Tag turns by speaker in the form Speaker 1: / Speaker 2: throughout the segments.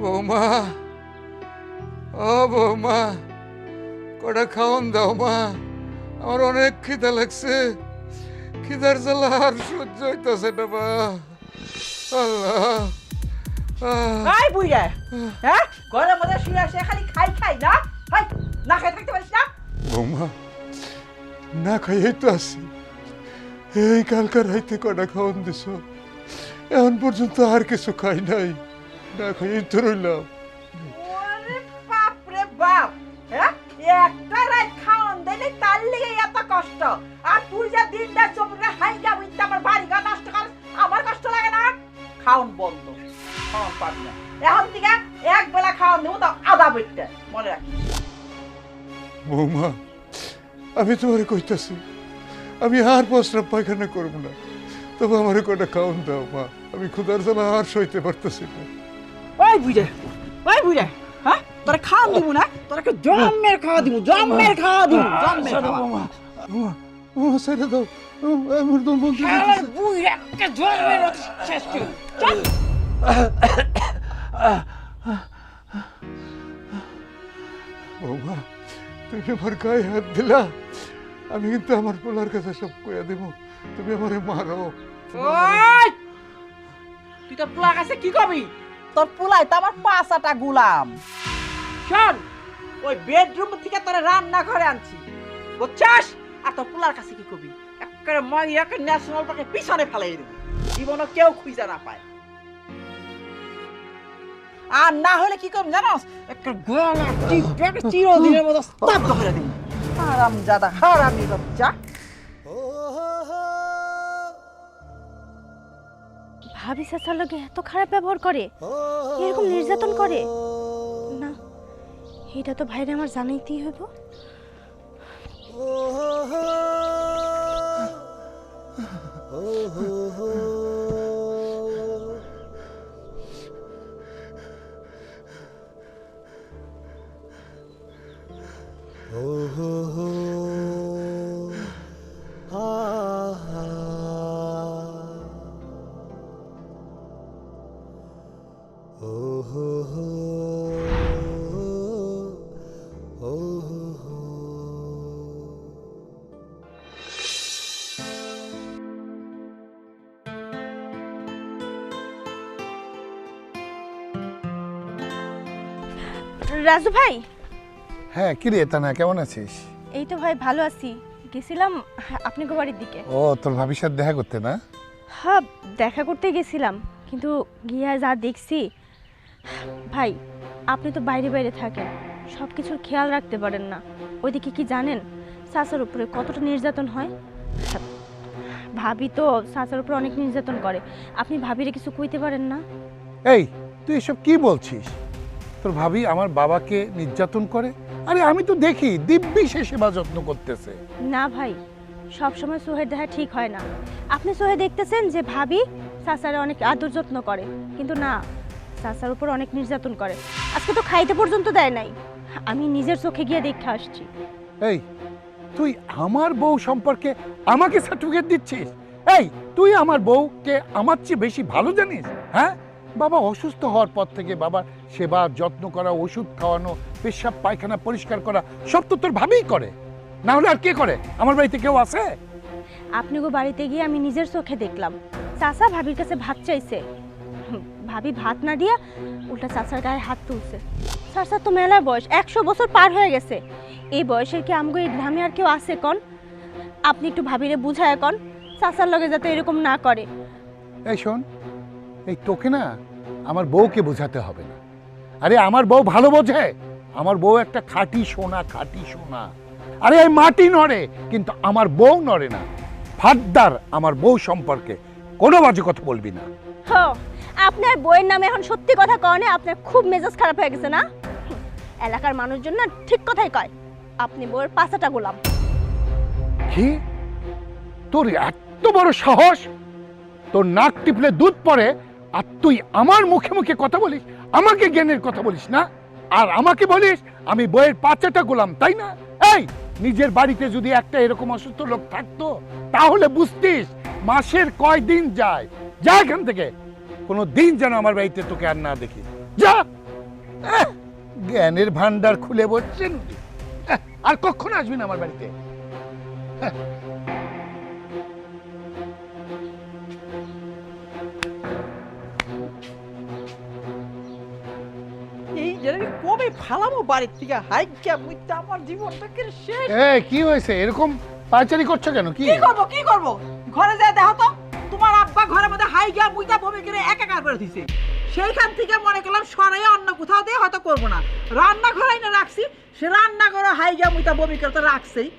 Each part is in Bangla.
Speaker 1: বৌমা, ও বৌমা, কটা খাওয়ান দাও মা, আমার অনেক খিদা লাগছে, খিদার জ্বালা আর সহ্য হইতেছে না মা। আল্লাহ,
Speaker 2: এই বুইড়া, হ্যাঁ ঘরের মধ্যে শুয়ে আসে খালি খাই খাই না, হাই না খাই থাকতে পারিস না?
Speaker 1: বৌমা, না খাইয়াই তো আছি। এই কালকার রাইতে কটা খাওয়ান দিছ, এখন পর্যন্ত আর কিছু খাই নাই, না খাইয়াই তো রইলাম।
Speaker 2: ওরে বাপ রে বাপ, হ্যাঁ একটা রাত খাওয়ান দিলে তার লেগে এত কষ্ট, আর তুই যা দিনটা চোপড়ে হাইগা বুঝতে আমার বাড়ি গা নষ্ট কর, আমার কষ্ট লাগে না? খাওন বন্ধ, খাওন পাবি না এখন থেকে, এক বেলা খাওয়ান দেবো তো আধা বেটটা, মনে রাখিস।
Speaker 1: বৌমা, আমি তোমারে কইতাছি, আমি আর প্রস্রাব পায়খানা করবো না, তবে আমার কটা খাওয়ান দাও মা, আমি ক্ষুধার জ্বালা আর সইতে পারতেছি না।
Speaker 2: ওই বুইড়া, হ্যাঁ তোরা খাওয়ান দিব না, তোরা জম্মের খাওয়া দিব, জম্মের খাওয়া দিব, জম্মের খাওয়া।
Speaker 1: বৌমা, বৌমা ছেড়ে দাও, আমার দম বন্ধ হয়ে
Speaker 2: শালার
Speaker 1: গেছে।
Speaker 2: বুইড়া একটা জম্মের শেষ করে চল।
Speaker 1: বৌমা, তুমি আমার গায়ে হাত দিলা, আমি কিন্তু আমার পোলার কাছে সব কইয়া দেব, তুমি আমারে মারো।
Speaker 2: ওই তুই তোর পোলার কাছে কি কবি? তোর পোলাই তো আমার পাঁচাটা গুলাম। শোন, ওই বেডরুম থেকে তোরা রান্না ঘরে আনছি, বুঝছাস? আর তোর পোলার কাছে কি কবি? একেবারে মাইয়াকে ন্যাশনাল পার্কে পিছনে ফেলাই দেবো, জীবনে কেউ খুঁজে না পায়। আর না হলে কি করবি জানোস? একটা গলা টিপে চিরদিনের মতো স্তব্ধ করে দিবি। হারামজাদা, হারামি বাচ্চা।
Speaker 3: ভাবি চাচার লগে এত খারাপ ব্যবহার করে, এরকম নির্যাতন করে না, এটা তো ভাইরে আমার জানাইতেই হইব। রাজু ভাই,
Speaker 4: হ্যাঁ কি রে তানা, কেমন আছিস?
Speaker 3: এই তো ভাই ভালো আছি, গেছিলাম আপনাকে বাড়ির দিকে।
Speaker 4: ও তোর ভাবির সাথে দেখা করতে না?
Speaker 3: হ্যাঁ দেখা করতে গেছিলাম, কিন্তু গিয়া যা দেখছি ভাই, আপনি তো বাইরে বাইরে থাকেন, সব কিছুর খেয়াল রাখতে পারেন না। ওইদিকে কি জানেন চাচার উপরে কতটা নির্যাতন হয়? ভাবি তো চাচার উপরে অনেক নির্যাতন করে, আপনি ভাবিরে কিছু কইতে পারেন না?
Speaker 4: এই তুই এসব কি বলছিস? তোর ভাবি আমার বাবাকে নির্যাতন করে? আরে আমি তো দেখি দিব্যি সে সেবা যত্ন করতেছে।
Speaker 3: না ভাই, সব সময় সোহের দেখা ঠিক হয় না। আপনি সোহে দেখতেছেন যে ভাবি চাচারে অনেক আদর যত্ন করে, কিন্তু না, চাচার উপর অনেক নির্যাতন করে। আজকে তো খাইতে পর্যন্ত দেয় নাই, আমি নিজের চোখে গিয়ে দেখে আসছি।
Speaker 4: এই তুই আমার বউ সম্পর্কে আমাকে সার্টিফিকেট দিচ্ছিস? এই তুই আমার বউকে আমার চেয়ে বেশি ভালো জানিস? হ্যাঁ, বাবা অসুস্থ হওয়ার পর থেকে বাবার সেবা যত্ন করা, ওষুধ খাওয়ানো, পেশাব পায়খানা পরিষ্কার করা সব তো তোর ভাবিই করে, না হলে আর কে করে? আমার বাড়িতে কেউ আছে?
Speaker 3: আপনাকে বাড়িতে গিয়ে আমি নিজের চোখে দেখলাম চাচা ভাবির কাছে ভাত চাইছে, ভাবি ভাত না দিয়া উল্টা চাচার গায়ে হাত তুলছে। চাচার তো মেলা বয়স, 100 বছর পার হয়ে গেছে, এই বয়সের কি আমগো এই গ্রামে আর কেউ আছে কন? আপনি একটু ভাবিরে বুঝায় কন চাচার লগে যাতে এরকম না করে।
Speaker 4: এই শোন, এই তোকে না আমার বউকে বোঝাতে হবে না। আরে আমার বউ ভালো বোঝে, আমার বউ একটা খাঁটি সোনা, খাঁটি সোনা। আরে এই মাটি নড়ে কিন্তু আমার বউ নড়ে না। ফাদ্দার আমার বউ সম্পর্কে কোনো বাজে কথা বলবি না।
Speaker 3: হো, আপনার বইয়ের নামে এখন সত্যি কথা কনে আপনার খুব মেজাজ খারাপ হয়ে গেছে না? এলাকার মানুষজন না ঠিক কথাই কয় আপনি বইয়ের পাছাটা গোলাম।
Speaker 4: কি তোর এত বড় সাহস? তোর নাক টিপলে দুধ পড়ে, আর তুই আমার মুখে মুখে কথা বলিস, আমাকে জ্ঞানের কথা বলিস না, আর আমাকে বলিস আমি বইয়ের পাচাটা গোলাম, তাই না? এই নিজের বাড়িতে যদি একটা এরকম অসুস্থ লোক থাকতো তাহলে বুঝতিস মাসের কয়দিন যায়। যা এখান থেকে, কোনো দিন যেন আমার বাড়িতে তোকে আর না দেখি, যা। জ্ঞানের ভান্ডার খুলে বসছেন, আর কখনো আসবি না আমার বাড়িতে।
Speaker 2: এই যে আমি কবে ফালামো বাড়ির থেকে হাইকা মুইতে আমার জীবনটাকে শেষ।
Speaker 4: কি হয়েছে, এরকম পাচারি করছো কেন? কি
Speaker 2: কি করব ঘরে যায় দেখো তো তোমার আব্বা ঘরের মধ্যে হাইগা মুইতা বমি করে একাকার করে দিছে। সেইখান থেকে মনে করলাম সরাই অন্য কোথাও দিয়ে হয়তো করবো না, রান্নাঘরে না রাখছি, সে রান্নাঘরে হাইগা মুইতা বমি করে তো রাখছেই।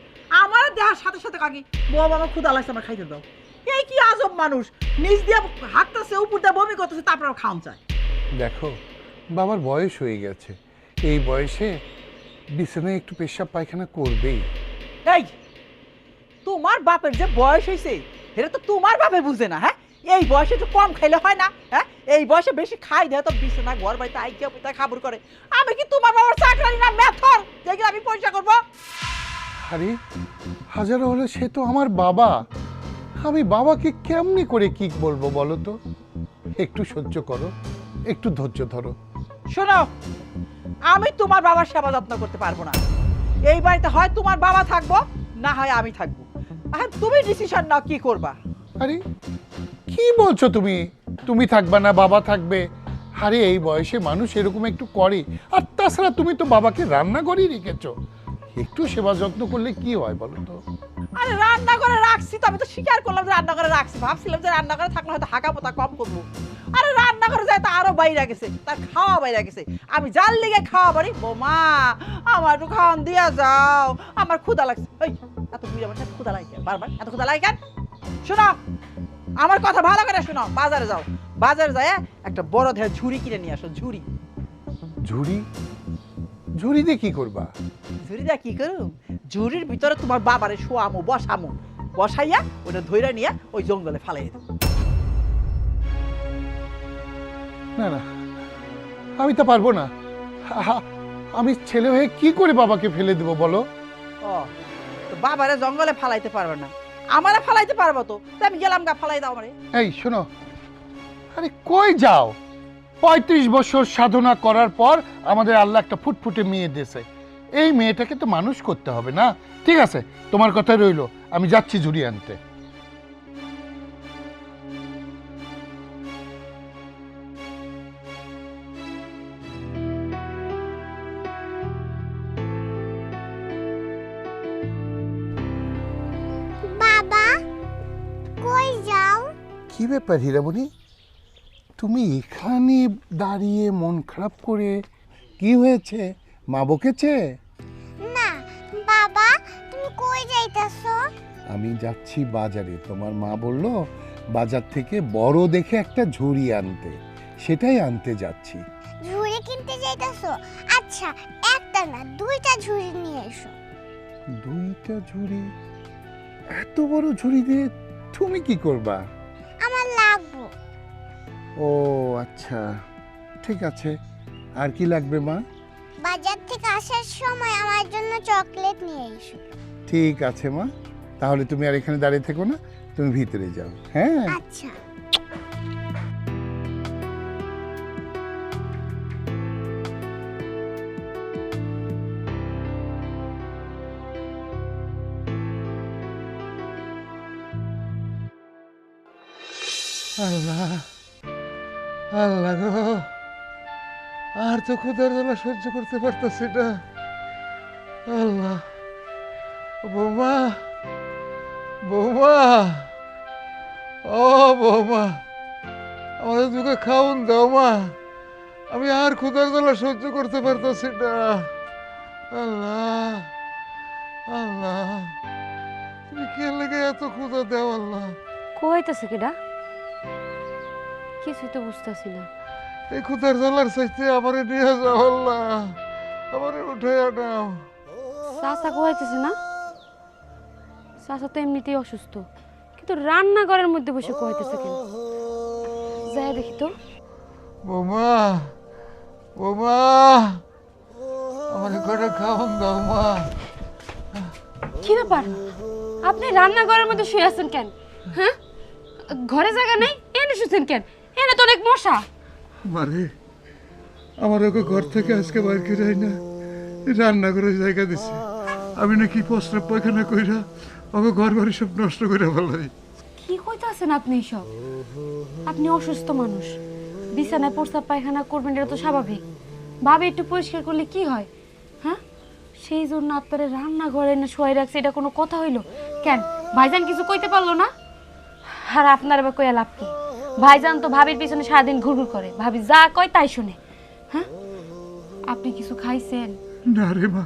Speaker 2: আমার দেহার সাথে সাথে কাকি বউ আমার ক্ষুধা লাগছে আমার খাইতে দাও। এই কি আজব মানুষ, নিজ দিয়ে হাঁটতেছে উপর দিয়ে বমি করতেছে তারপর খাওয়ান চায়।
Speaker 1: দেখো বাবার বয়স হয়ে গেছে, এই বয়সে বিছানায় একটু পেশাব পায়খানা করবেই।
Speaker 2: এই তোমার বাপের যে বয়স হয়েছে এটা তো তোমার বাপে বুঝে না। হ্যাঁ, এই বয়সে একটু কম খাইলে হয় না? হ্যাঁ, এই বয়সে বেশি খাই দেয় তো বিছানা ঘর বাড়িতে আইকিয়া পিতা খাবার করে। আমি কি তোমার বাবার চাকরানি না মেথর যেগুলো আমি পয়সা করবো?
Speaker 1: আরে হাজারো হলে সে তো আমার বাবা, আমি বাবাকে কেমনি করে কি বলবো বলো তো? একটু সহ্য করো, একটু ধৈর্য ধরো।
Speaker 2: শোনো, আমি তোমার বাবার সেবা যত্ন করতে পারবো না। এই বাড়িতে হয় তোমার বাবা থাকবো, না হয় আমি থাকবো। এখন তুমি ডিসিশন নাও কি করবা।
Speaker 1: আরে কি বলছো তুমি? তুমি থাকবা না বাবা থাকবে? আরে এই বয়সে মানুষ এরকম একটু করে, আর তাছাড়া তুমি তো বাবাকে রান্না করেই রেখেছো, একটু সেবা যত্ন করলে কি হয় বলো তো?
Speaker 2: আরে রান্না করে রাখছি তো, আমি তো স্বীকার করলাম যে রান্না করে রাখছি, ভাবছিলাম যে রান্না করে থাকলে হয়তো হাঁকা পোতা কম করবো। আরে রান্না করে যায় তা আরো বাইরে গেছে, তার খাওয়া বাইরে গেছে। আমি যার লিগে খাওয়া বাড়ি, বোমা আমার একটু খাওয়ান দিয়া যাও, আমার ক্ষুধা লাগছে। এই এত বুড়ি আমার সাথে ক্ষুধা লাগে কেন? বারবার এত ক্ষুধা লাগে কেন? শোনো, আমার কথা ভালো করে শোনো, বাজারে যাও, বাজারে যায় একটা বড় ধের ঝুড়ি কিনে নিয়ে আসো। ঝুড়ি?
Speaker 1: ঝুড়ি? ঝুড়ি দিয়ে কি করবা?
Speaker 2: ঝুড়ি দিয়ে কি করুম? ঝুড়ির ভিতরে তোমার বাবারে শোয়ামো, বসামো, বসাইয়া ওটা ধইরা নিয়ে ওই জঙ্গলে ফালাই দেবো।
Speaker 1: না না, আমি তা পারবো না। আমি ছেলে হয়ে কি করে বাবাকে ফেলে দেবো বলো?
Speaker 2: ও, তো বাবারে জঙ্গলে ফালাইতে পারবে না, আমারে ফালাইতে পারবো তো? তা আমি গেলাম গা, ফালাই দাও আমারে।
Speaker 1: এই শোনো, আরে কই যাও? 35 বছর সাধনা করার পর আমাদের আল্লাহ একটা ফুটফুটে মেয়ে দিয়েছে, এই মেয়েটাকে তো মানুষ করতে হবে না? ঠিক আছে, তোমার কথা রইলো, আমি যাচ্ছি ঝুড়ি আনতে।
Speaker 5: বাবা কই যাও?
Speaker 1: কি ব্যাপার হীরামণি, তুমি এখানে দাঁড়িয়ে মন খারাপ করে? কি হয়েছে? মা বকেছে?
Speaker 5: না বাবা, তুমি কই যাইতাছো?
Speaker 1: আমি যাচ্ছি বাজারে, তোমার মা বলল বাজার থেকে বড় দেখে একটা ঝুড়ি আনতে, সেটাই আনতে যাচ্ছি।
Speaker 5: ঝুড়ি কিনতে যাইতাছো? আচ্ছা, একটা না দুইটা ঝুড়ি নিয়ে এসো।
Speaker 1: 2টা ঝুড়ি? এত বড় ঝুড়ি দিয়ে তুমি কি করবা?
Speaker 5: আমার লাগবো।
Speaker 1: ও আচ্ছা, ঠিক আছে। আর কি লাগবে মা?
Speaker 5: বাজার থেকে আসার সময় আমার জন্য চকলেট নিয়ে এসো।
Speaker 1: ঠিক আছে মা, তাহলে তুমি আর এখানে দাঁড়িয়ে থেকো না, তুমি ভিতরে যাও। হ্যাঁ
Speaker 5: আচ্ছা।
Speaker 1: আল্লাহ আল্লাহ গো, আর তো ক্ষুধার জ্বালা সহ্য করতে পারতেছি না। আল্লাহ, বৌমা, বৌমা, ও বৌমা, আমাদের দুকে খাওন দাও মা, আমি আর ক্ষুধার জ্বালা সহ্য করতে পারতেছি না। আল্লাহ আল্লাহ, তুমি কে লেগে এত ক্ষুধা দেও আল্লাহ?
Speaker 6: কইতাছে কেডা? কিছুই তো বুঝতেছি না।
Speaker 1: এই ক্ষুধার জ্বালার চাইতে আমারে নিয়ে যাও আল্লাহ, আমারে উঠে নাও।
Speaker 6: চাচা কইতাছে না? চাচা তো এমনিতেই অসুস্থ, কিন্তু রান্নাঘরের মধ্যে বসে কইতাছে কেন? যাই দেখি তো।
Speaker 1: বৌমা, বৌমা, আমারে কটা খাওন দাও মা।
Speaker 6: কি ব্যাপার, আপনি রান্নাঘরের মধ্যে শুয়ে আছেন কেন? হ্যাঁ, ঘরে জায়গা নেই, এনে শুছেন কেন? এনে তো অনেক মশা।
Speaker 1: মারে,
Speaker 4: আমার ওকে ঘর থেকে আজকে বাইর করে না রান্না করে জায়গা দিছে। আমি নাকি প্রস্রাব পায়খানা কইরা ওকে ঘর বাড়ি সব নষ্ট করে ফেলাই।
Speaker 6: কি কইতাছেন আপনি সব? আপনি অসুস্থ মানুষ, বিছানায় প্রস্রাব পায়খানা করবেন, এটা তো স্বাভাবিক। ভাবে একটু পরিষ্কার করলে কি হয়? হ্যাঁ, সেই জন্য আপনারা রান্নাঘরে না শোয়াই রাখছে, এটা কোনো কথা হইলো? কেন ভাইজান কিছু কইতে পারলো না? আর আপনার এবার কইয়া লাভ কি? ভাইজান তো ভাবির পিছনে সারাদিন ঘুরঘুর করে, ভাবি যা কয় তাই শুনে। হ্যাঁ, আপনি কিছু খাইছেন?
Speaker 4: না রে মা,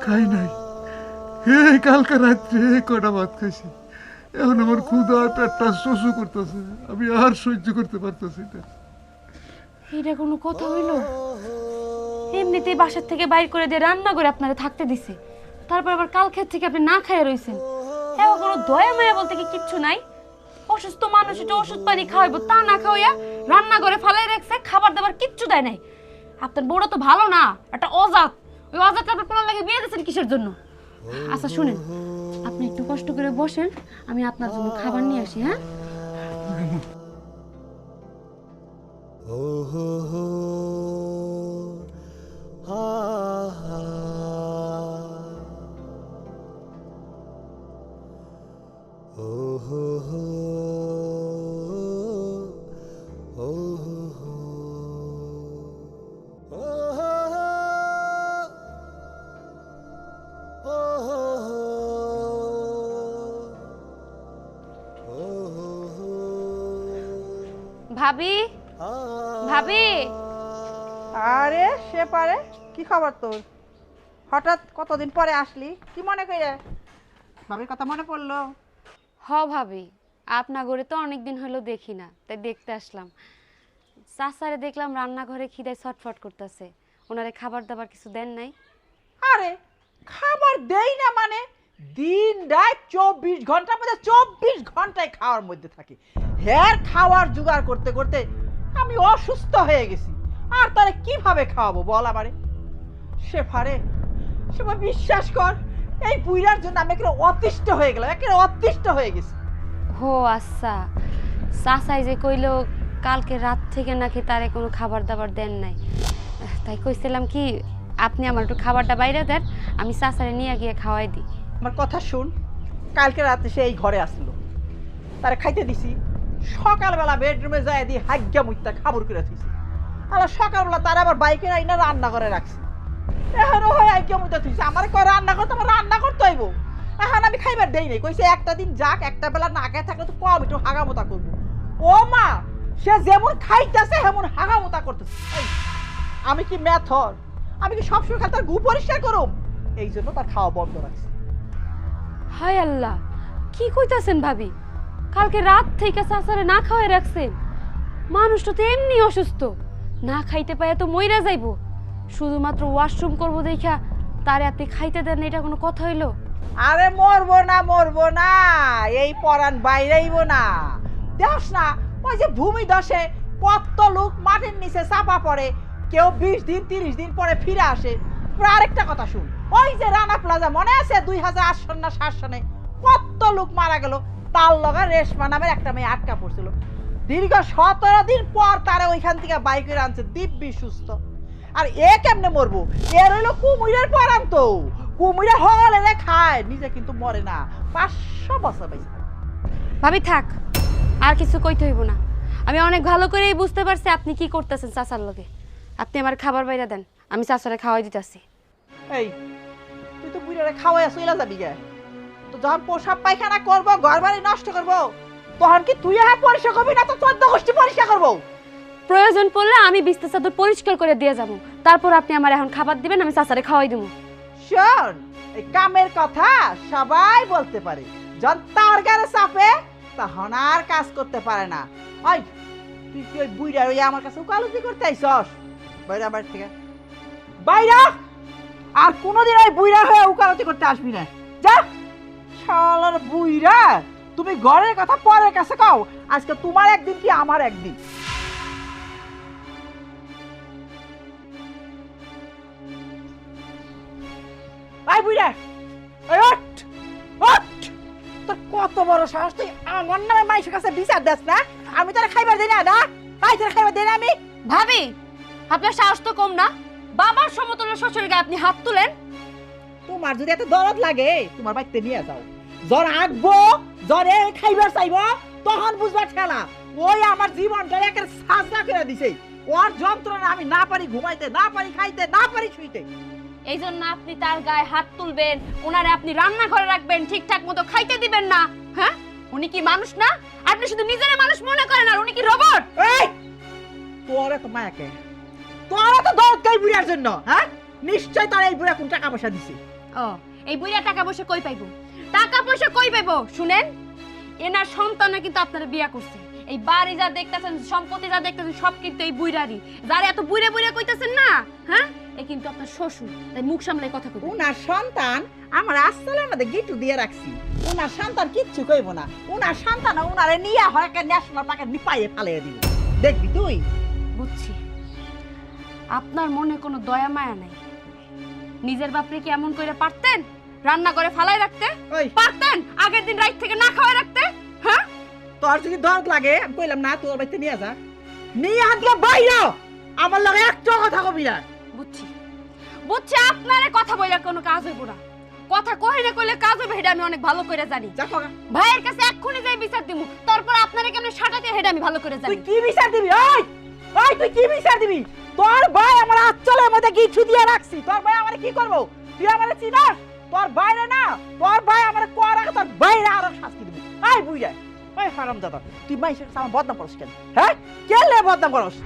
Speaker 4: খাই নাই। এই কালকে রাত্রে কটা ভাত খাইছি। এখন আমার ক্ষুধা পেটটা শোষু করতেছে, আমি আর সহ্য করতে পারতেছি না।
Speaker 6: এটা কোনো কথা হইলো? এমনিতেই বাসার থেকে বাইর করে দিয়ে রান্না করে আপনারা থাকতে দিছে, তারপর আবার কাল খেত থেকে আপনি না খাইয়া রইছেন। হ্যাঁ, কোনো দয়া মায়া বলতে কি কিচ্ছু নাই? অসুস্থ মানুষ একটু ওষুধ পানি খাওয়াইবো, তা না খাওয়াইয়া রান্না করে ফালাই রাখছে, খাবার দাবার কিচ্ছু দেয় নাই। আপনার বড় তো ভালো না, একটা অজাত। ওই অজাত আপনার পোলার লাগে বিয়ে দিয়েছেন কিসের জন্য? আচ্ছা শুনেন, আপনি একটু কষ্ট করে বসেন, আমি আপনার জন্য খাবার নিয়ে আসি। হ্যাঁ, ভাবি, ভাবি।
Speaker 2: আরে সে পারে, কি খবর তোর? হঠাৎ কতদিন পরে আসলি, কি মনে করে? ভাবির কথা মনে পড়লো?
Speaker 6: হ ভাবি, আপনার ঘরে তো অনেকদিন হলো দেখি না, তাই দেখতে আসলাম। চাচারে দেখলাম রান্নাঘরে খিদায় ছটফট করতেছে, ওনারে খাবার দাবার কিছু দেন নাই?
Speaker 2: আরে খাবার দেই না মানে? দিন রাত 24 ঘন্টার মধ্যে 24 ঘন্টায় খাওয়ার মধ্যে থাকি। হ্যার খাওয়ার জোগাড় করতে করতে আমি অসুস্থ হয়ে গেছি। আর তারে কিভাবে খাওয়াবো বল আমারে? শেফারে, শেফা বিশ্বাস কর, এই বুইড়ার জন্য আমি একেবারে অতিষ্ঠ হয়ে গেলাম, একেবারে অতিষ্ঠ হয়ে গেছি।
Speaker 6: হো আচ্ছা, চাচাই যে কইলো কালকে রাত থেকে নাকি তারে কোনো খাবার দাবার দেন নাই, তাই কইছিলাম কি আপনি আমার একটু খাবারটা বাইরে দেন, আমি চাচারে নিয়ে গিয়ে খাওয়াই দিই।
Speaker 2: আমার কথা শুন, কালকে রাতে সে এই ঘরে আসলো, তারে খাইতে দিছি। সকালবেলা বেডরুমে যায় দিয়ে হাগ্যা মুইতা খাবার করে দিছি। আর সকালবেলা তারা আবার বাইকে আইনা রান্না করে রাখছি। এখন ওই হাগ্যা মুইতা থুইছে, আমার কয় রান্না করতে, আমার রান্না করতে হইব। এখন আমি খাইবার দেই নাই, কইছে একটা দিন যাক, একটা বেলা না খেয়ে থাকলে তো কম একটু হাগামোতা করবো। ও মা, সে যেমন খাইতেছে তেমন হাগামোতা করতেছে। আমি কি মেথর? আমি কি সবসময় খালি তার গু পরিষ্কার করুম? এই জন্য তার খাওয়া বন্ধ রাখছি।
Speaker 6: হায় আল্লাহ, কি কইতাছেন ভাবি? কালকে রাত থেকে চাচারে না খাওয়াই রাখছেন? মানুষটা তো এমনি অসুস্থ, না খাইতে পায় তো মইরা যাইবো। শুধুমাত্র ওয়াশরুম করবো দেখা তারে আপনি খাইতে দেন, এটা কোনো কথা হইলো?
Speaker 2: আরে মরবো না, মরবো না, এই পরান বাইরেইব না। দেখ না, ওই যে ভূমি ধসে কত লোক মাটির নিচে চাপা পড়ে, কেউ 20 দিন 30 দিন পরে ফিরে আসে। আরেকটা কথা শুন, ওই যে রানা প্লাজা মনে আছে 2008 সন না 7 সনে কত লোক মারা গেল, তার লগে রেশমা নামের একটা মেয়ে আটকা পড়ছিল। দীর্ঘ 17 দিন পর তারা ওইখান থেকে বাইক করে আনছে দিব্যি সুস্থ। আর এ কেমনে মরবো? এর হইলো কুমিরের পরান, তো কুমিরে হলে রে খায়, নিজে কিন্তু মরে না। 500 বছর ভাই।
Speaker 6: ভাবি থাক, আর কিছু কইতে হইব না। আমি অনেক ভালো করেই বুঝতে পারছি আপনি কি করতেছেন চাচার লগে। আপনি আমার খাবার বাইরে দেন, আমি চাচারে খাওয়াই দিতেছি।
Speaker 2: এই তুই তো বুড়ারে খাওয়াই চইলা যাবি গে। তো যখন পোশাক পায়খানা করবো, ঘর বাড়ি নষ্ট করবো, তখন কি তুই হ্যাঁ পরিষ্কার করবি না তো 14 গোষ্ঠী পরিষ্কার করবো?
Speaker 6: প্রয়োজন পড়লে আমি বিছনা চাদর পরিষ্কার করে দিয়ে যাব, তারপর আপনি আমার এখন খাবার দিবেন, আমি চাচারে খাওয়াই দেবো।
Speaker 2: শোন, এই কামের কথা সবাই বলতে পারে, যখন তার গায়ে চাপে তখন আর কাজ করতে পারে না। ওই তুই কি ওই বুইড়া ওই আমার কাছে উকালতি করতে আইছস? বাইরে আমার থেকে বাইরে, আর কোনোদিন ওই বুইড়া হয়ে উকালতি করতে আসবি না, যা। শালার বুইড়া, তুমি ঘরের কথা পরের কাছে কও, আজকে তোমার একদিন কি আমার একদিন। ভাই বুইড়া, এই ওঠ, ওঠ। তোর কত বড় সাহস, তুই আমার নামে মাইশের কাছে বিচার দেস না? আমি তোরা খাইবার দেই না, না ভাই, তোরা খাইবার দেই না আমি।
Speaker 6: ভাবি আপনার সাহস তো কম না, বাবার সমতুল্য শ্বশুরের গায়ে আপনি হাত তুলেন।
Speaker 2: তোমার যদি এত দরদ লাগে তোমার বাড়িতে নিয়ে যাও, জ্বর আঁকবো, জ্বরে খাইবার চাইব, তখন বুঝবা ঠেলা। ওই আমার জীবনটা একের সাজা করে দিছে। ওর যন্ত্রণা আমি না পারি ঘুমাইতে, না পারি খাইতে, না পারি শুইতে।
Speaker 6: এই জন্য আপনি তার গায়ে হাত তুলবেন, ওনারে আপনি রান্না ঘরে রাখবেন, ঠিকঠাক মতো খাইতে দিবেন না। হ্যাঁ, উনি কি মানুষ না? আপনি শুধু নিজের মানুষ মনে করেন, আর উনি কি রোবট?
Speaker 2: এই তোর এত মায়াকে, তোর এত দরদ কাই বুড়ার জন্য? হ্যাঁ, নিশ্চয় তার এই বুড়া কোন টাকা পয়সা দিছে।
Speaker 6: ও, এই বুইরা টাকা পয়সা কই পাইবো? টাকা পয়সা কই পাইবো? শুনেন, এনার সন্তানরা কিন্তু আপনারা বিয়া করছে। এই বাড়ি যা দেখতেছেন, সম্পত্তি যা দেখতেছেন, সব কিন্তু এই বুইরারই। যারা এত বুইরা বুইরা কইতাছেন না, হ্যাঁ, এ কিন্তু আপনার শ্বশুর। তাই মুখ সামলাই কথা কইবেন।
Speaker 2: উনার সন্তান আমার আসলে আমাদের গিটু দিয়ে রাখছি। উনার সন্তান কিচ্ছু কইব না। উনার সন্তান উনারে নিয়ে হয় একটা ন্যাশনাল পার্কে নিপাইয়ে ফালিয়ে দিব। দেখবি তুই?
Speaker 6: বুঝছি, আপনার মনে কোনো দয়া মায়া নাই। নিজের বাপরে কি এমন কইরা পারতেন রান্না করে ফালাই রাখতে?
Speaker 2: ওই
Speaker 6: পারতেন আগের দিন রাত থেকে না খাওয়াই রাখতে? হ্যাঁ,
Speaker 2: তোর যদি দরদ লাগে আমি কইলাম না, তোর বাড়িতে নিয়ে যা, নিয়ে হাত দিয়ে বাইরে আমার লগে একটা কথা কবি না।
Speaker 6: বুঝছি বুঝছি, আপনারে কথা বইলা কোনো কাজ হইব না। কথা কই না কইলে কাজ হবে, এটা আমি অনেক ভালো করে জানি।
Speaker 2: দেখো
Speaker 6: ভাইয়ের কাছে এক্ষুনি যাই বিচার দিমু, তারপর আপনারে কেমনে সাটাতে হেডা আমি ভালো করে
Speaker 2: তুই
Speaker 6: জানি।
Speaker 2: কি বিচার দিবি? ওই ওই তুই কি বিচার দিবি? তোর ভাই আমার আচ্ছলের মধ্যে কিছু দিয়ে রাখছি, তোর ভাই আমারে কি করবো? তুই আমারে চিনাস? তোর বাইরে না, তোর ভাই আমারে কোয়ার আগে তোর বাইরে আরো শাস্তি দিবি। এই বুইরা, ওই হারামজাদা, তুই মাইশের কাছে আমার বদনাম করস কেন? হ্যাঁ, কেলে বদনাম করস?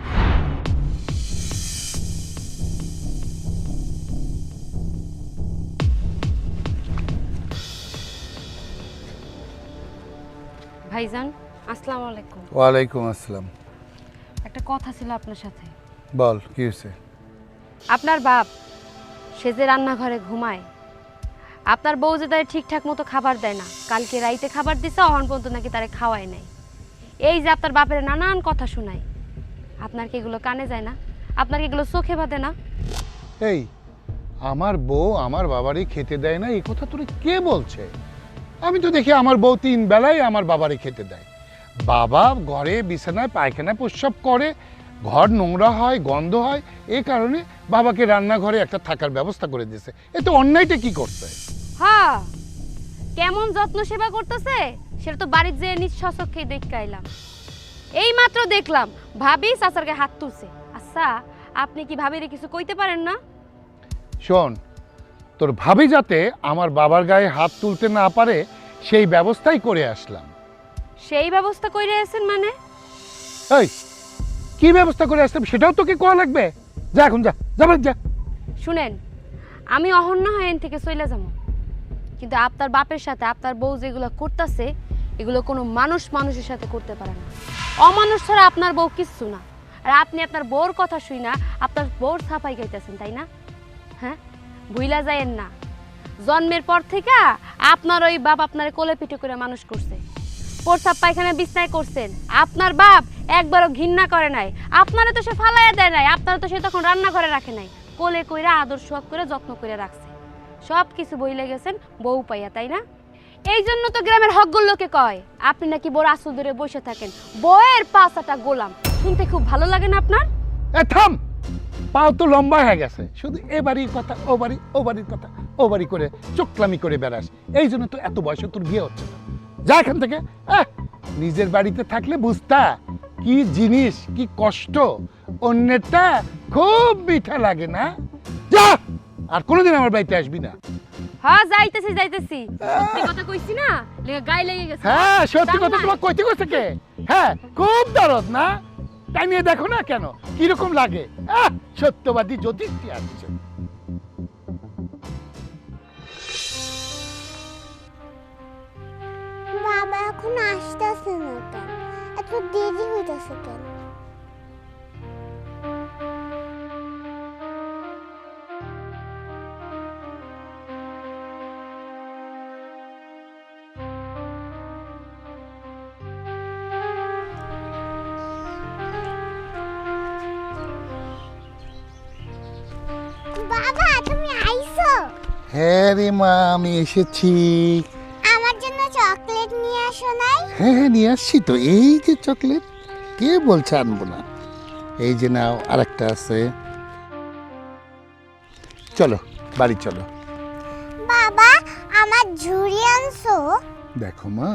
Speaker 6: ভাইজান, আসসালামু আলাইকুম।
Speaker 1: ওয়ালাইকুম আসসালাম।
Speaker 6: একটা কথা ছিল আপনার সাথে।
Speaker 1: বল, কি হয়েছে?
Speaker 6: আপনার বাপ সে যে রান্নাঘরে ঘুমায়, আপনার বউ যে তারে ঠিকঠাক মতো খাবার দেয় না, কালকে রাইতে খাবার দিছে, অহন পর্যন্ত নাকি তারে খাওয়ায় নাই। এই যে আপনার বাপের নানান কথা শোনায়, আপনার কি এগুলো কানে যায় না? আপনার কি এগুলো চোখে বাঁধে না?
Speaker 1: এই, আমার বউ আমার বাবারই খেতে দেয় না, এই কথা তোর কে বলছে? আমি তো দেখি আমার বউ 3 বেলায় আমার বাবারই খেতে দেয়। বাবা ঘরে বিছানায় পায়খানায় প্রস্রাব করে, ঘর নোংরা হয়, গন্ধ হয়, এই কারণে বাবাকে রান্নাঘরে একটা থাকার ব্যবস্থা করে দিয়েছে। এতে অন্যায়টা কি করছে?
Speaker 6: হ্যাঁ, কেমন যত্ন সেবা করতেছে সেটা তো বাড়ির যেয়ে নিজ সচক্ষে দেখে আইলাম। এই মাত্র দেখলাম ভাবি চাচার গায়ে হাত তুলছে। আচ্ছা, আপনি কি ভাবিরে কিছু কইতে পারেন না?
Speaker 1: শোন, তোর ভাবি যাতে আমার বাবার গায়ে হাত তুলতে না পারে সেই ব্যবস্থাই করে আসলাম।
Speaker 6: সেই ব্যবস্থা কইরে আছেন মানে?
Speaker 1: এই, কি ব্যবস্থা করে আসলাম সেটাও তোকে কোয়া লাগবে? যা এখন, যা যাবার যা।
Speaker 6: শুনেন, আমি অহন্য হয়ে এন থেকে চলে যাবো, কিন্তু আপনার বাপের সাথে আপনার বউ যেগুলো করতেছে, এগুলো কোনো মানুষ মানুষের সাথে করতে পারে না। অমানুষ ছাড়া আপনার বউ কিচ্ছু না। আর আপনি আপনার বউর কথা শুই না আপনার বউর ছাপাই গাইতেছেন, তাই না? হ্যাঁ, ভুইলা যায়েন না, জন্মের পর থেকে আপনার ওই বাপ আপনার কোলে পিঠে করে মানুষ করছে, প্রস্রাব পায়খানা বিছনায় করছেন। আপনার বাপ একবারও ঘৃণা করে নাই, আপনারা তো সে ফালাইয়া দেয় নাই, আপনারা তো সে তখন রান্না করে রাখে নাই, কোলে কইরা আদর সোয়াগ করে যত্ন করে রাখছে। সব কিছু বইলে গেছেন বউ পাইয়া, তাই না? এই জন্য তো গ্রামের হকগুলো লোকে কয় আপনি নাকি বড় আসল ধরে বসে থাকেন, বউয়ের পাছাটা গোলাম। শুনতে খুব ভালো লাগে না আপনার?
Speaker 1: এ থাম, পাও তো লম্বা হয়ে গেছে, শুধু এ বাড়ির কথা ও বাড়ি, ও বাড়ির কথা ও বাড়ি করে চোখলামি করে বেড়াস। এই জন্য তো এত বয়সে তোর বিয়ে হচ্ছে না। যা এখান থেকে। নিজের বাড়িতে থাকলে বুঝতা কি জিনিস, কি কষ্ট। অন্যেরটা খুব মিঠা লাগে না? যা, আর কোনোদিন আমার বাড়িতে আসবি না।
Speaker 6: হ্যাঁ, যাইতেছি যাইতেছি, সত্যি কথা কইছি না, গায়ে লেগে গেছে।
Speaker 1: হ্যাঁ, সত্যি কথা তোমার কইতে কইছে কে? হ্যাঁ, খুব দরদ না? তাই নিয়ে দেখো না কেন কিরকম লাগে। সত্যবাদী জ্যোতিষী আসছে।
Speaker 5: বাবা এখন আসতেছে না কেন? এত দেরি হইতেছে কেন? বাবা তুমি আইছো?
Speaker 1: হ্যাঁ রে মা, আমি এসেছি।
Speaker 5: আমার জন্য চকলেট নিয়ে আসো নাই?
Speaker 1: হ্যাঁ হ্যাঁ, নিয়ে আসছি তো। এই যে চকলেট, কে বলছে আনবো না?
Speaker 4: এই যে নাও, আরেকটা আছে। চলো বাড়ি চলো।
Speaker 5: বাবা আমার ঝুড়ি আনছো?
Speaker 4: দেখো মা,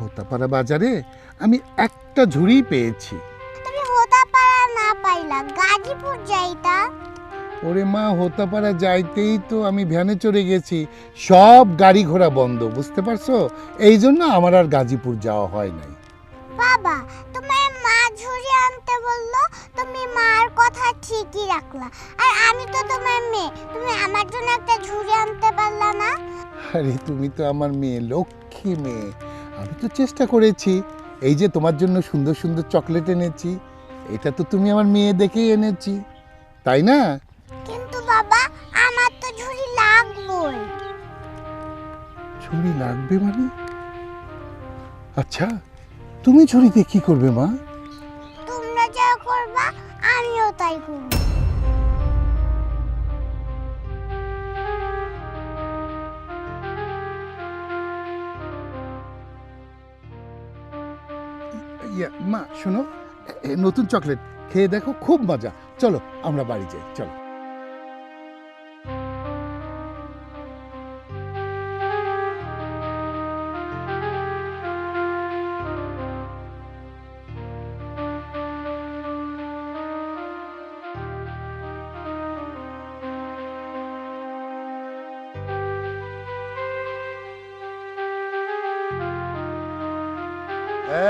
Speaker 4: হোতাপাড়া বাজারে আমি একটা ঝুড়ি পেয়েছি।
Speaker 5: তুমি হোতাপাড়া না পাইলা গাজীপুর যাইতা।
Speaker 4: ওরে মা, হোতাপাড়া যাইতেই তো আমি ভ্যানে চড়ে গেছি, সব গাড়ি ঘোড়া বন্ধ, বুঝতে পারছো? এই জন্য আমার আর গাজীপুর যাওয়া হয় নাই।
Speaker 5: বাবা তোমার মা ঝুড়ি আনতে বললো, তুমি মার কথা ঠিকই রাখলা। আর আমি তো তোমার মেয়ে, তুমি আমার জন্য একটা ঝুড়ি আনতে পারলা না?
Speaker 4: আরে তুমি তো আমার মেয়ে, লক্ষ্মী মেয়ে। আমি তো চেষ্টা করেছি, এই যে তোমার জন্য সুন্দর সুন্দর চকলেট এনেছি, এটা তো তুমি আমার মেয়ে দেখেই এনেছি, তাই না?
Speaker 5: কিন্তু বাবা আমার তো ঝুড়ি লাগবেই।
Speaker 4: ঝুড়ি লাগবে মানে? আচ্ছা, তুমি ঝুড়িতে কি করবে মা?
Speaker 5: তোমরা যা করবা আমিও তাই করব।
Speaker 4: মা শোনো, নতুন চকলেট খেয়ে দেখো, খুব মজা। চলো আমরা বাড়ি যাই, চলো।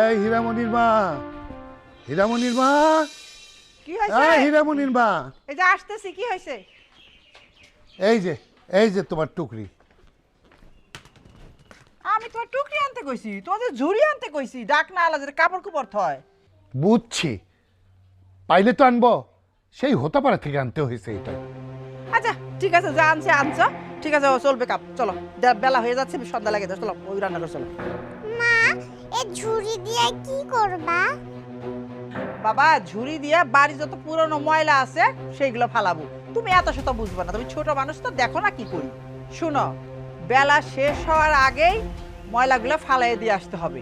Speaker 4: এই হীরামণির মা, হীরামণির মা,
Speaker 2: কি
Speaker 4: হীরামণির মা,
Speaker 2: এই যে আসতেছি, কি হয়েছে?
Speaker 4: এই যে তোমার টুকরি।
Speaker 2: আমি তোমার টুকরি আনতে কইছি, তোমাদের ঝুড়ি আনতে কইছি, ডাক না আলা যে কাপড় কুপড় থয়।
Speaker 4: বুঝছি, পাইলে তো আনবো, সেই হোতাপাড়া থেকে আনতে হয়েছে এটা।
Speaker 2: আচ্ছা ঠিক আছে, যা আনছে আনছো, ঠিক আছে, ও চলবে কাপ, চলো বেলা হয়ে যাচ্ছে, সন্ধ্যা লাগে, চলো ওই রান্না করে চলো।
Speaker 5: মা এই ঝুড়ি দিয়ে কি করবা?
Speaker 2: বাবা ঝুড়ি দিয়ে বাড়ি যত পুরনো ময়লা আছে সেইগুলো ফালাবো। তুমি এত শত বুঝবে না, তুমি ছোট মানুষ তো, দেখো না কি করি। শুনো, বেলা শেষ হওয়ার আগেই ময়লাগুলো ফালাই দিয়ে আসতে হবে,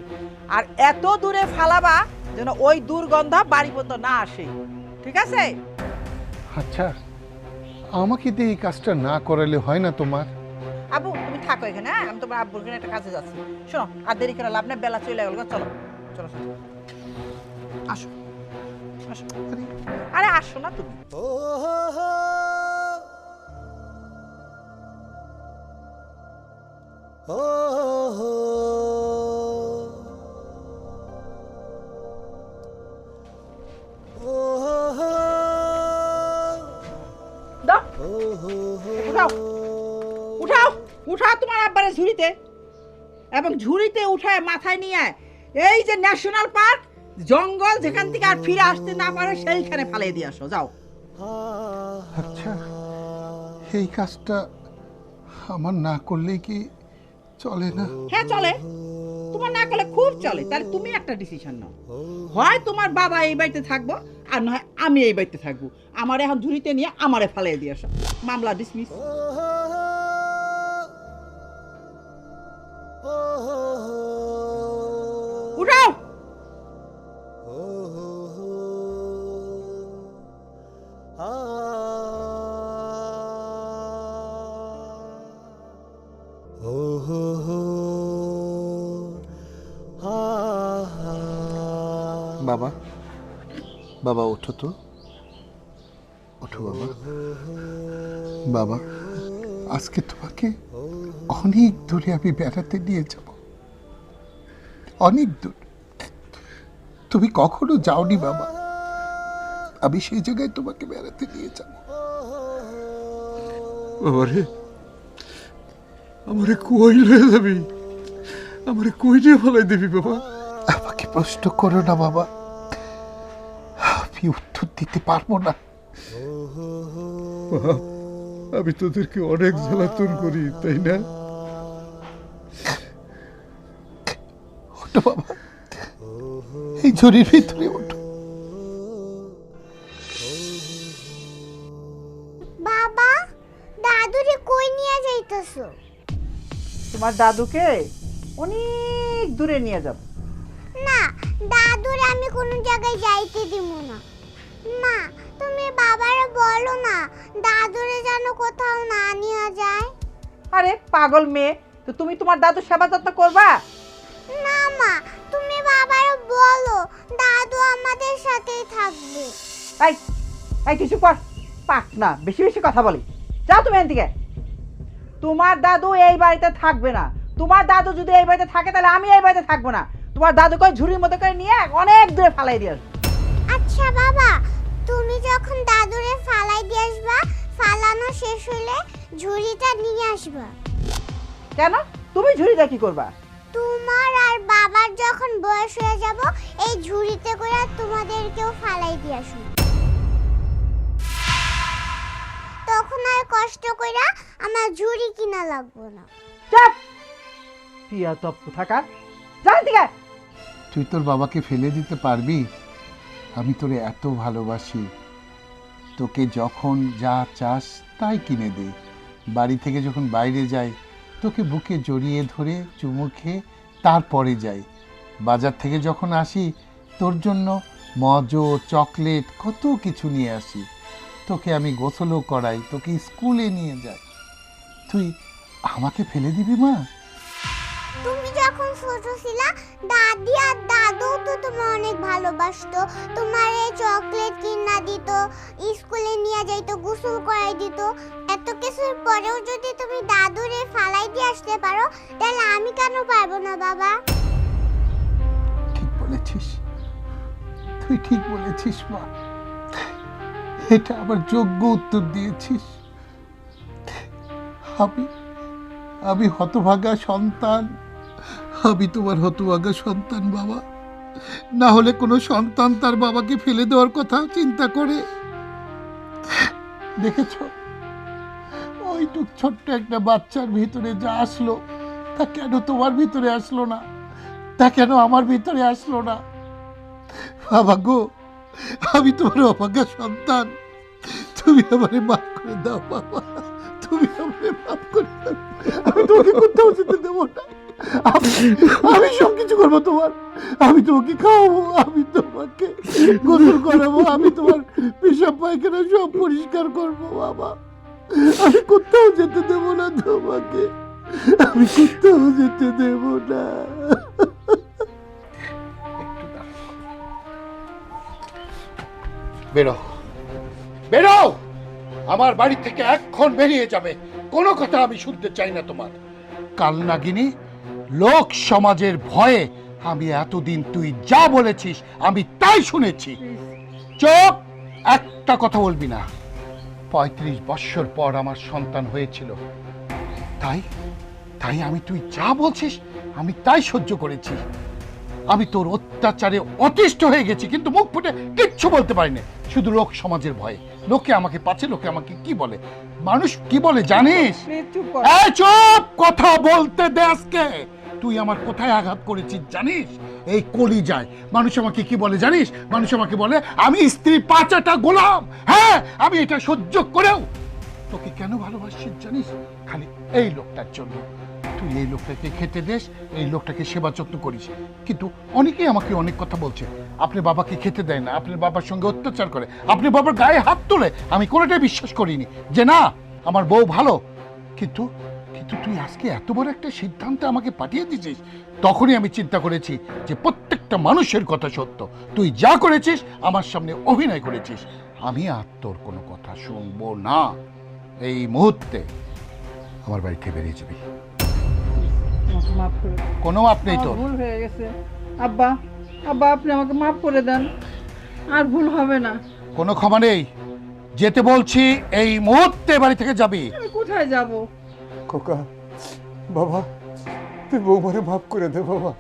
Speaker 2: আর এত দূরে ফালাবা যেন ওই দুর্গন্ধ বাড়ি পর্যন্ত না আসে, ঠিক আছে?
Speaker 4: আচ্ছা, আমাকে দিয়ে এই কাজটা না করালে হয় না তোমার?
Speaker 2: আবু তুমি থাকো এখানে, হ্যাঁ? আমি তোমার আব্বুর এখানে একটা কাজে যাচ্ছি। শোনো, আর দেরি করে লাভ নেই, বেলা চলে গেল, চলো চলো চলো। আসো আসো, আরে আসো না তুমি। দাও, উঠাও উঠাও উঠাও তোমার আব্বারের ঝুড়িতে, এবং ঝুড়িতে উঠায় মাথায় নিয়ে এই যে ন্যাশনাল পার্ক জঙ্গল, যেখান থেকে আর ফিরে আসতে না পারে সেইখানে ফালিয়ে দিয়ে আসো, যাও।
Speaker 4: আচ্ছা, এই কাজটা আমার না করলে কি চলে না?
Speaker 2: হ্যাঁ চলে, তোমার না করলে খুব চলে। তাহলে তুমি একটা ডিসিশন নাও, হয় তোমার বাবা এই বাড়িতে থাকবো, আর নয় আমি এই বাড়িতে থাকবো। আমার এখন ঝুড়িতে নিয়ে আমারে ফালিয়ে দিয়ে আসো, মামলা ডিসমিস। উঠাও।
Speaker 4: বাবা, বাবা ওঠো তো, ওঠো বাবা। বাবা, আজকে তোমাকে অনেক দূরে আমি বেড়াতে নিয়ে যাব, অনেক দূর। তুমি কখনো যাওনি বাবা, আমি সেই জায়গায় তোমাকে বেড়াতে নিয়ে যাব।
Speaker 7: বাবারে, আমারে কই লয়ে যাবি? আমারে কই নিয়ে ফেলাই দিবি বাবা?
Speaker 4: আমাকে প্রশ্ন করো না বাবা, আমি উত্তর দিতে পারবো না।
Speaker 7: আমি তোদেরকে অনেক জ্বালাতন করি, তাই না?
Speaker 4: ওঠো বাবা, এই ঝুড়ির ভিতরে ওঠো।
Speaker 5: বাবা দাদুরে কই নিয়ে যাইতেছো?
Speaker 2: তোমার দাদুকে অনেক দূরে নিয়ে যাব।
Speaker 5: না, দাদুরে আমি কোনো জায়গায় যাইতে দিব না। মা তুমি বাবারে বলো না দাদুরে যেন কোথাও না নিয়ে যায়।
Speaker 2: আরে পাগল মেয়ে, তো তুমি তোমার দাদুর সেবা যত্ন করবা?
Speaker 5: না মা তুমি বাবারে বলো দাদু আমাদের সাথেই থাকবে।
Speaker 2: এই এই কিছু কর, পাক না বেশি বেশি কথা বলি। যাও তুমি এখান থেকে। তোমার দাদু এই বাড়িতে থাকবে না। তোমার দাদু যদি এই বাড়িতে থাকে তাহলে আমি এই বাড়িতে থাকবো না। তোমার দাদুকে ঝুড়ির মধ্যে করে নিয়ে অনেক দূরে ফালাই দিয়ে আসবো।
Speaker 5: আচ্ছা বাবা তুমি যখন দাদুরে ফালাই দিয়ে আসবা ফালানো শেষ হলে ঝুড়িটা নিয়ে আসবা।
Speaker 2: কেন? তুমি ঝুড়িটা কি করবা?
Speaker 5: তোমার আর বাবার যখন বয়স হয়ে যাব এই ঝুড়িতে করে তোমাদেরকেও ফালাই দিয়ে আসবো। তখন আর কষ্ট কইরা আমার ঝুড়ি কিনা লাগবে না।
Speaker 2: চাপ পিয়া তপ থাকার যাই দিকে।
Speaker 4: তুই তোর বাবাকে ফেলে দিতে পারবি? আমি তোরে এত ভালোবাসি, তোকে যখন যা চাস তাই কিনে দিই। বাড়ি থেকে যখন বাইরে যাই তোকে বুকে জড়িয়ে ধরে চুমু খেয়ে তারপরে যাই। বাজার থেকে যখন আসি তোর জন্য মজো চকলেট কত কিছু নিয়ে আসি। তোকে আমি গোসলও করাই, তোকে স্কুলে নিয়ে যাই। তুই আমাকে ফেলে দিবি মা?
Speaker 5: তুমি যখন ছোট ছিলা দাদি আর দাদু তো তোমার অনেক ভালোবাসতো। তোমার এই চকলেট কিনা দিত, স্কুলে নিয়ে যাইতো, গোসল করাই দিত। এত কিছুর পরেও যদি তুমি দাদুরে ফালাই দিয়ে আসতে পারো তাহলে আমি কেন পারবো না বাবা?
Speaker 4: ঠিক বলেছিস, তুই ঠিক বলেছিস মা। এটা আবার যোগ্য উত্তর দিয়েছিস। আমি হতভাগা সন্তান। আমি তোমার হতভাগা সন্তান বাবা। না হলে কোনো সন্তান তার বাবাকে ফেলে দেওয়ার কথা চিন্তা করে? দেখেছ ওইটুক ছোট্ট একটা বাচ্চার ভিতরে যা আসলো তা কেন তোমার ভিতরে আসলো না? তা কেন আমার ভিতরে আসলো না? বাবা গো, আমি তোমার অভাগা সন্তান। তুমি আমারে মাফ করে দাও বাবা, তুমি আমারে মাফ করে দাও। আমি তোমাকে কোথাও যেতে দেবো না। আমি সব কিছু করবো তোমার। আমি তোমাকে খাওয়াবো, আমি তোমাকে গোসল করাবো, আমি তোমার পেশাব পায়খানা সব পরিষ্কার করবো বাবা। আমি কোথাও যেতে দেবো না তোমাকে, আমি কোথাও যেতে দেবো না। বেরো বেরো, আমার বাড়ি থেকে এখন বেরিয়ে যাবে। কোনো কথা আমি শুনতে চাই না তোমার। কাল নাগিনী, লোক সমাজের ভয়ে আমি এতদিন তুই যা বলেছিস আমি তাই শুনেছি। চুপ, একটা কথা বলবি না। 35 বছর পর আমার সন্তান হয়েছিল, তাই তাই আমি তুই যা বলছিস আমি তাই সহ্য করেছি। আমি তোর অত্যাচারে অতিষ্ঠ হয়ে গেছি, কিন্তু মুখ ফুটে কিচ্ছু বলতে পারি না, শুধু লোক সমাজের ভয়ে। লোকে আমাকে পাচ্ছে, লোকে আমাকে কি বলে, মানুষ কি বলে জানিস?
Speaker 2: চুপ কর।
Speaker 4: এই চুপ, কথা বলতে দে আজকে। তুই আমার কোথায় আঘাত করেছিস জানিস? এই কলিজায়। মানুষ আমাকে কি বলে জানিস? মানুষ আমাকে বলে আমি স্ত্রী পাচাটা গোলাম। হ্যাঁ, আমি এটা সহ্য করেও তোকে কেন ভালোবাসিস জানিস? খালি এই লোকটার জন্য। তুই এই লোকটাকে খেতে দেস, এই লোকটাকে সেবা যত্ন করিস, কিন্তু অনেকেই আমাকে অনেক কথা বলছে। আপনার বাবাকে খেতে দেয় না, আপনার বাবার সঙ্গে অত্যাচার করে, আপনার বাবার গায়ে হাত তোলে। আমি কোনোটাই বিশ্বাস করিনি যে না আমার বউ ভালো। কিন্তু কিন্তু তুই আজকে এত বড় একটা সিদ্ধান্তে আমাকে পাঠিয়ে দিয়েছিস। তখনই আমি চিন্তা করেছি যে প্রত্যেকটা মানুষের কথা সত্য। তুই যা করেছিস আমার সামনে অভিনয় করেছিস। আমি আর তোর কোনো কথা শুনবো না। এই মুহূর্তে আমার বাড়ি থেকে বেরিয়ে যাবি।
Speaker 2: মাফ করে দাও।
Speaker 4: কোনো মাপ নেই
Speaker 2: আমার
Speaker 4: তোর।
Speaker 2: ভুল হয়ে গেছে। আব্বা, আব্বা আপনি আমাকে মাফ করে দেন, আর ভুল হবে না।
Speaker 4: কোনো ক্ষমা নেই। যেতে বলছি, এই মুহূর্তে বাড়ি থেকে যাবি।
Speaker 2: আমি কোথায় যাব?
Speaker 7: খোকা, বাবা তুই বৌমারে মাফ করে দে বাবা।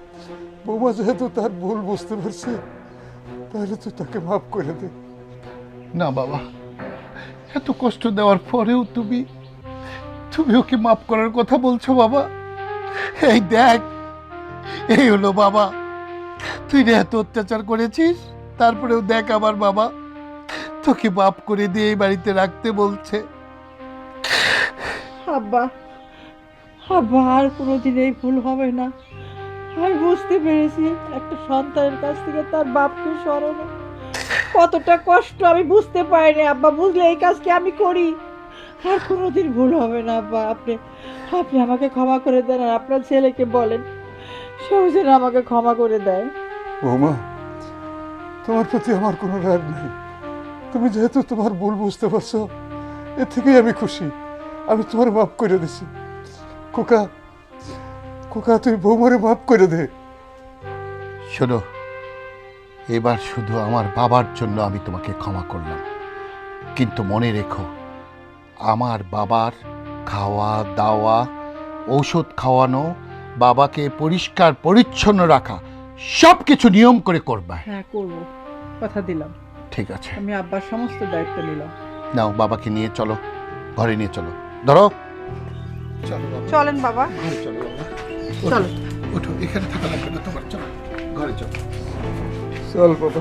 Speaker 7: বৌমা যেহেতু তার ভুল বুঝতে পারছে, তাহলে তুই তাকে মাফ করে দে।
Speaker 4: না বাবা, এত কষ্ট দেওয়ার পরেও তুমি ওকে মাফ করার কথা বলছো বাবা? এই দেখ, এই হলো বাবা। তুই রে এত অত্যাচার করেছিস, তারপরেও দেখ আমার বাবা তোকে মাফ করে দিয়ে এই বাড়িতে রাখতে বলছে।
Speaker 2: আব্বা, আব্বা আর কোনোদিন এই ভুল হবে না। আমি বুঝতে পেরেছি একটা সন্তানের কাছ থেকে তার বাপকে সরানো কতটা কষ্ট আমি বুঝতে পারিনি আব্বা, বুঝলে এই কাজকে আমি করি আর কোনোদিন ভুল হবে না আব্বা। আপনি আপনি আমাকে ক্ষমা করে দেন, আর আপনার ছেলেকে বলেন সেও যেন আমাকে ক্ষমা করে দেয়।
Speaker 7: বৌমা, তোমার প্রতি আমার কোনো রাগ নেই। তুমি যেহেতু তোমার ভুল বুঝতে পারছো, এর থেকেই আমি খুশি। আমি তোমার মাফ করে দিছি। খোকা, খোকা, তুই বৌমারে মাফ করে দে।
Speaker 4: শোনো, এবার শুধু আমার বাবার জন্য আমি তোমাকে ক্ষমা করলাম, কিন্তু মনে রেখো, আমার বাবার খাওয়া দাওয়া, ঔষধ খাওয়ানো, বাবাকে পরিষ্কার পরিচ্ছন্ন রাখা সব কিছু নিয়ম করে করবা।
Speaker 2: হ্যাঁ করব, কথা দিলাম।
Speaker 4: ঠিক আছে,
Speaker 2: আমি আব্বার সমস্ত দায়িত্ব নিলাম।
Speaker 4: নাও বাবাকে নিয়ে চলো, ঘরে নিয়ে চলো। ধরো, চলো বাবা,
Speaker 2: চলেন বাবা,
Speaker 4: ঘরে চলো বাবা।
Speaker 2: চলো।
Speaker 4: ওঠো, এখানে থাকা লাগবে না তোমার, চলো ঘরে চলো।
Speaker 7: চল বাবা।